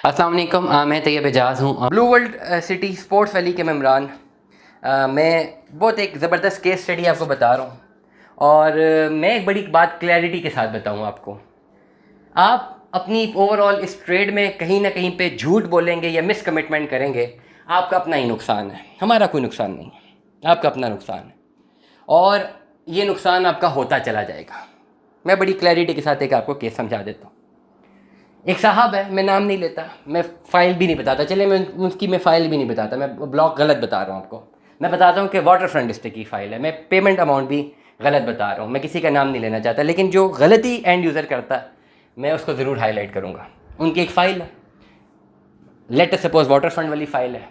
अस्सलाम वालेकुम, मैं तैयब एजाज़ हूँ। Blue world city sports valley के मेम्बरान। मैं बहुत एक ज़बरदस्त केस स्टडी आपको बता रहा हूँ और मैं एक बड़ी बात क्लैरिटी के साथ बताऊँ आपको। आप अपनी ओवरऑल इस ट्रेड में कहीं ना कहीं पे झूठ बोलेंगे या मिस कमिटमेंट करेंगे, आपका अपना ही नुकसान है, हमारा कोई नुकसान नहीं है, आपका अपना नुकसान है और ये नुकसान आपका होता चला जाएगा। मैं बड़ी क्लैरिटी के साथ एक आपको केस समझा देता हूँ। एक साहब है, मैं नाम नहीं लेता, मैं फ़ाइल भी नहीं बताता, चले मैं उसकी मैं फ़ाइल भी नहीं बताता, मैं ब्लॉक गलत बता रहा हूँ आपको। मैं बताता हूँ कि वाटर फ्रंट डिस्ट्रिक्ट की फ़ाइल है, मैं पेमेंट अमाउंट भी गलत बता रहा हूँ, मैं किसी का नाम नहीं लेना चाहता, लेकिन जो गलती एंड यूज़र करता मैं उसको ज़रूर हाईलाइट करूँगा। उनकी एक फ़ाइल है, लेट सपोज वाटर फ्रंट वाली फ़ाइल है,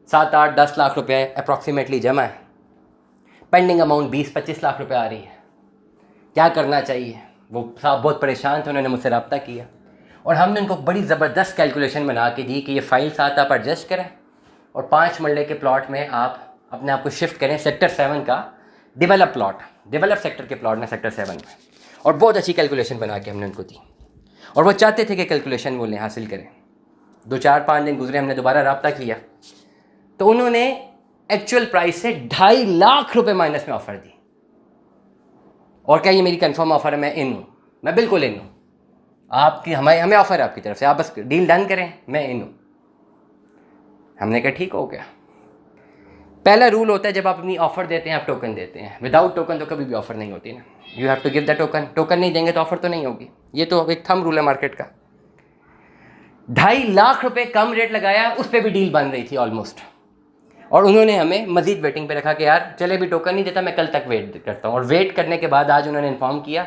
7-8-10 लाख रुपये अप्रॉक्सीमेटली जमा है, पेंडिंग अमाउंट 20-25 लाख रुपये आ रही है। क्या करना चाहिए? वो साहब बहुत परेशान थे, उन्होंने मुझसे रब्ता किया और हमने उनको बड़ी ज़बरदस्त कैलकुलेशन बना के दी कि ये फ़ाइल साथ आप एडजस्ट करें और 5 मरले के प्लॉट में आप अपने आप को शिफ्ट करें सेक्टर 7 का डेवलप प्लॉट, डेवलप सेक्टर के प्लॉट में सेक्टर 7 में। और बहुत अच्छी कैलकुलेशन बना के हमने उनको दी और वो चाहते थे कि कैलकुलेशन वो हासिल करें। 2-4-5 दिन गुजरे, हमने दोबारा रब्ता किया तो उन्होंने एक्चुअल प्राइस से 2.5 लाख रुपये माइनस में ऑफ़र दी। और क्या ये मेरी कंफर्म ऑफ़र है? मैं इन हूँ, मैं बिल्कुल इन हूँ। आपकी हमें ऑफ़र है आपकी तरफ से, आप बस डील डन करें, मैं इन हूँ। हमने कहा ठीक हो गया। पहला रूल होता है जब आप अपनी ऑफ़र देते हैं, आप टोकन देते हैं। विदाउट टोकन तो कभी भी ऑफ़र नहीं होती ना, you have to give the token. Token नहीं देंगे तो ऑफ़र तो नहीं होगी, ये तो एक थंब रूल है मार्केट का। 2.5 लाख रुपये कम रेट लगाया, उस पर भी डील बन रही थी ऑलमोस्ट, और उन्होंने हमें मज़ीद वेटिंग पे रखा कि यार चले भी टोकन नहीं देता, मैं कल तक वेट करता हूँ। और वेट करने के बाद आज उन्होंने इन्फॉर्म किया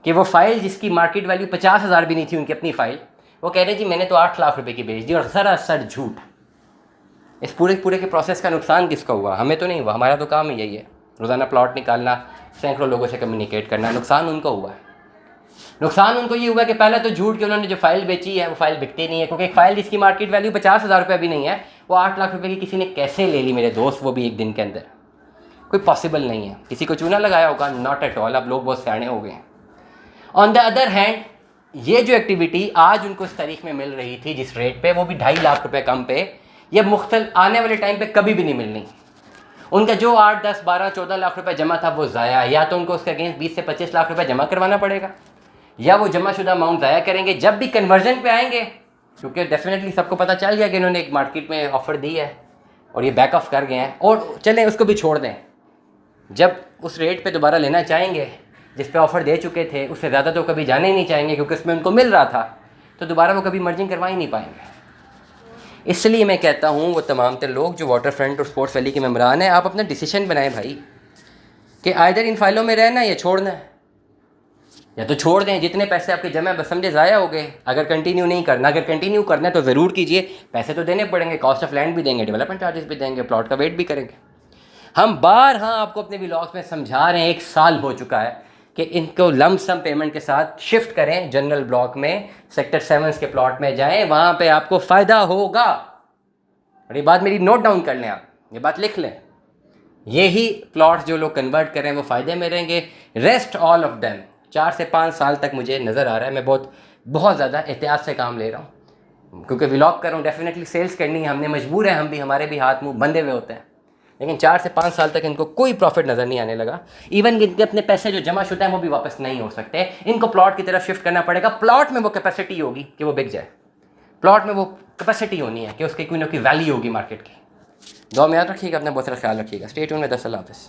कि वो फ़ाइल जिसकी मार्केट वैल्यू 50,000 भी नहीं थी, उनकी अपनी फ़ाइल, वो कह रहे जी मैंने तो 8 लाख रुपए की बेच दी। और सरासर झूठ। इस पूरे के प्रोसेस का नुकसान किसका हुआ? हमें तो नहीं हुआ, हमारा तो काम ही यही है, रोज़ाना प्लॉट निकालना, सैकड़ों लोगों से कम्युनिकेट करना। नुकसान उनको हुआ है। नुकसान उनको ये हुआ कि पहले तो झूठ के उन्होंने जो फ़ाइल बेची है वो फ़ाइल बिकती नहीं है, क्योंकि एक फ़ाइल जिसकी मार्केट वैल्यू 50,000 रुपये भी नहीं है, वो 8 लाख रुपये की किसी ने कैसे ले ली मेरे दोस्त, वो भी एक दिन के अंदर? कोई पॉसिबल नहीं है। किसी को चूना लगाया होगा? Not at all. अब लोग बहुत सियाने हो गए हैं। ऑन द अदर हैंड, ये जो एक्टिविटी आज उनको इस तारीख में मिल रही थी जिस रेट पे, वो भी 2.5 लाख रुपए कम पे, ये मुख्तल आने वाले टाइम पे कभी भी नहीं मिलनी। उनका जो 8, 10, 12, 14 लाख रुपए जमा था वो ज़ाया, या तो उनको उसके अगेंस्ट 20 से 25 लाख रुपए जमा करवाना पड़ेगा, या वो जमा शुदा अमाउंट ज़ाया करेंगे जब भी कन्वर्जन पे आएंगे, क्योंकि डेफिनेटली सबको पता चल गया कि इन्होंने एक मार्केट में ऑफ़र दी है और ये बैक ऑफ कर गए हैं। और चलें उसको भी छोड़ दें, जब उस रेट पे दोबारा लेना चाहेंगे जिस पे ऑफ़र दे चुके थे, उससे ज़्यादा तो कभी जाने ही नहीं चाहेंगे, क्योंकि उसमें उनको मिल रहा था, तो दोबारा वो कभी मर्जिंग करवा ही नहीं पाएंगे। इसलिए मैं कहता हूँ वो तमाम तर लोग जो वाटर फ्रंट और स्पोर्ट्स वैली के मेम्बरान हैं, आप अपना डिसीजन बनाएं भाई कि आइदर इन फाइलों में रहना है या छोड़ना है। या तो छोड़ दें, जितने पैसे आपके जमा बस समझे ज़ाया हो गए। अगर कंटिन्यू नहीं करना, अगर कंटिन्यू करना है तो ज़रूर कीजिए, पैसे तो देने पड़ेंगे, कॉस्ट ऑफ लैंड भी देंगे, डेवलपमेंट चार्जेस भी देंगे, प्लॉट का वेट भी करेंगे। हम बार हाँ आपको अपने व्लॉग्स में समझा रहे हैं, 1 साल हो चुका है, कि इनको लम सम पेमेंट के साथ शिफ्ट करें जनरल ब्लॉक में, सेक्टर 7 के प्लॉट में जाएं, वहाँ पे आपको फ़ायदा होगा। और ये बात मेरी नोट डाउन कर लें, आप ये बात लिख लें। यही प्लॉट जो लोग कन्वर्ट करें वो फ़ायदे में रहेंगे। रेस्ट ऑल ऑफ देम 4 से 5 साल तक मुझे नज़र आ रहा है, मैं बहुत ज़्यादा एहतियात से काम ले रहा हूँ, क्योंकि व्लॉग कर रहा हूँ, डेफिनेटली सेल्स करनी है, हमने मजबूर है, हम भी, हमारे भी हाथ मुँह बंधे हुए होते हैं। लेकिन 4 से 5 साल तक इनको कोई प्रॉफिट नज़र नहीं आने लगा। इवन इनके अपने पैसे जो जमा शुदा हैं वो भी वापस नहीं हो सकते। इनको प्लॉट की तरफ शिफ्ट करना पड़ेगा। प्लॉट में वो कैपेसिटी होगी कि वो बिक जाए, प्लॉट में वो कैपेसिटी होनी है कि उसकी कोई ना कोई वैल्यू होगी मार्केट की। दुआ में याद रखिएगा, अपना बहुत सारा ख्याल रखिएगा। Stay tuned with us. अल्लाह हाफ़िज़।